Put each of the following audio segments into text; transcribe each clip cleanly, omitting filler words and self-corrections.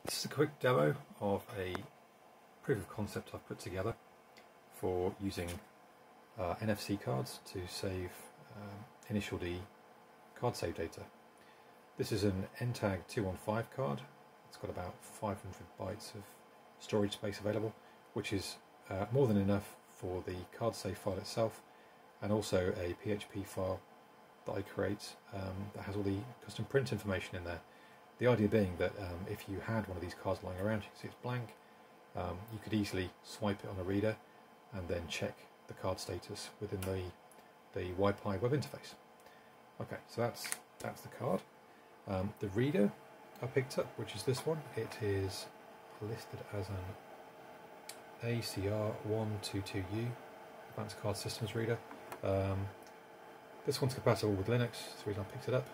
This is a quick demo of a proof of concept I've put together for using NFC cards to save Initial D card save data. This is an NTAG 215 card. It's got about 500 bytes of storage space available, which is more than enough for the card save file itself, and also a PHP file that I create that has all the custom print information in there. The idea being that if you had one of these cards lying around, you can see it's blank, you could easily swipe it on a reader and then check the card status within the Wi-Fi web interface. Okay, so that's the card. The reader I picked up, which is this one, it is listed as an ACR122U Advanced Card Systems Reader. This one's compatible with Linux, that's the reason I picked it up.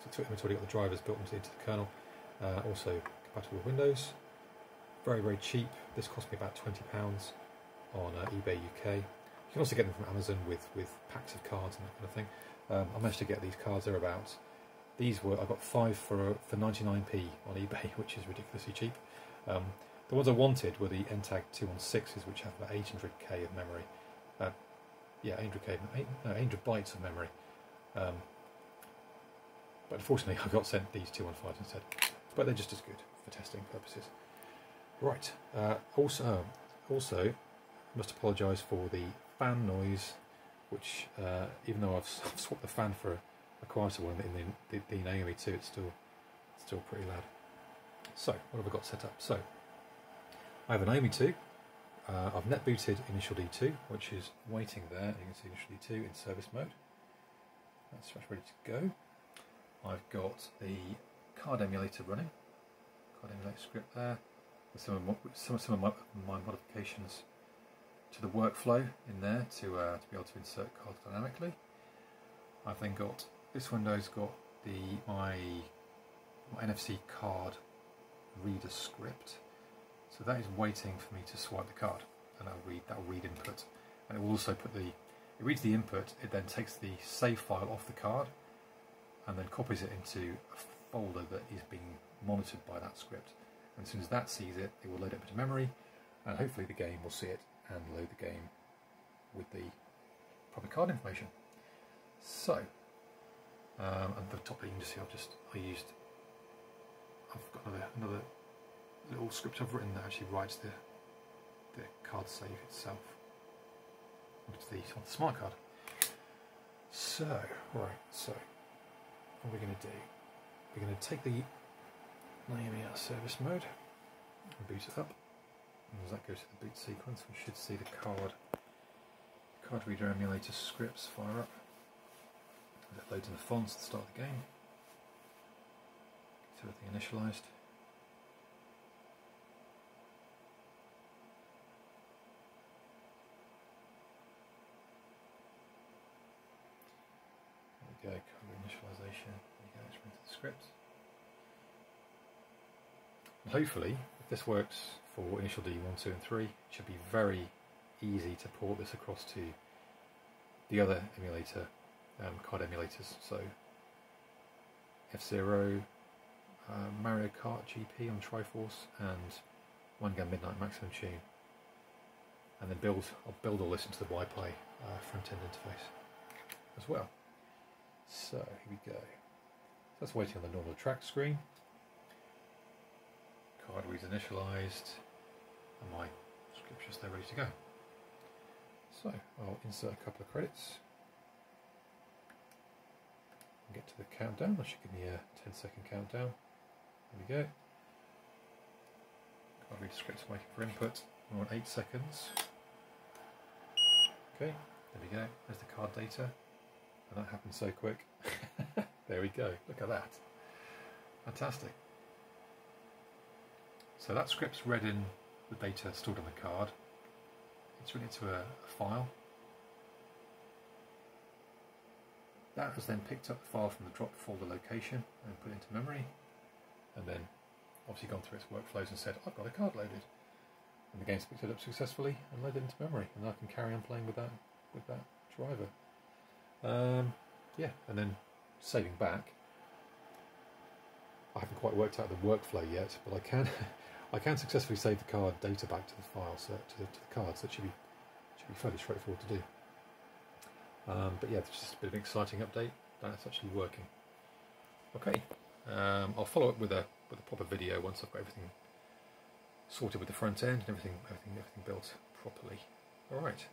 It's already got the drivers built into the kernel. Also compatible with Windows. Very, very cheap. This cost me about £20 on eBay UK. You can also get them from Amazon with packs of cards and that kind of thing. I managed to get these cards. They're about, I got 5 for 99p on eBay, which is ridiculously cheap. The ones I wanted were the NTAG 216s, which have about 800k of memory. 800 bytes of memory. But unfortunately I got sent these 215s instead. But they're just as good for testing purposes. Right, also I must apologise for the fan noise, which even though I've swapped the fan for a quieter one in the Naomi 2, it's still pretty loud. So, what have I got set up? So, I have an Naomi 2, I've net booted Initial D2, which is waiting there. You can see Initial D2 in service mode. That's ready to go. I've got the card emulator running, card emulator script there, with some of my modifications to the workflow in there to be able to insert cards dynamically. I've then got, this window's got my NFC card reader script, so that is waiting for me to swipe the card, and that'll read input, and it will also it reads the input, it then takes the save file off the card and then copies it into a folder that is being monitored by that script. And as soon as that sees it, it will load it into memory, and hopefully the game will see it and load the game with the proper card information. So, at the top you can just see I've got another little script I've written that actually writes the card save itself onto the smart card. So, right, so what we're going to do, we're going to take the Naomi out of service mode and boot it up, and as that goes to the boot sequence we should see the card reader emulator scripts fire up as it loads in the fonts at the start of the game. Get everything initialised. There we go, card initialisation. There you go, it's into the script. And hopefully, if this works for Initial D 1, 2 and 3, it should be very easy to port this across to the other emulator, card emulators, so F-Zero, Mario Kart GP on Triforce, and One Gun Midnight Maximum Tune. And then I'll build all this into the Wi-Fi front-end interface as well. So here we go. So that's waiting on the normal track screen. Card reads initialised, and my script's just there ready to go. So I'll insert a couple of credits and get to the countdown. That should give me a 10-second countdown. There we go. Card reader script's waiting for input. We want 8 seconds. Okay, there we go. There's the card data. And that happened so quick. There we go, look at that. Fantastic. So that script's read in the data stored on the card. It's written into a file. That has then picked up the file from the drop folder location and put it into memory. And then obviously gone through its workflows and said, I've got a card loaded. And the game's picked it up successfully and loaded it into memory. And I can carry on playing with that driver. Yeah, and then saving back. I haven't quite worked out the workflow yet, but I I can successfully save the card data back to the file, so to the card, so it should be fairly straightforward to do. But yeah, it's just a bit of an exciting update that it's actually working. Okay, I'll follow up with a proper video once I've got everything sorted with the front end and everything built properly. All right.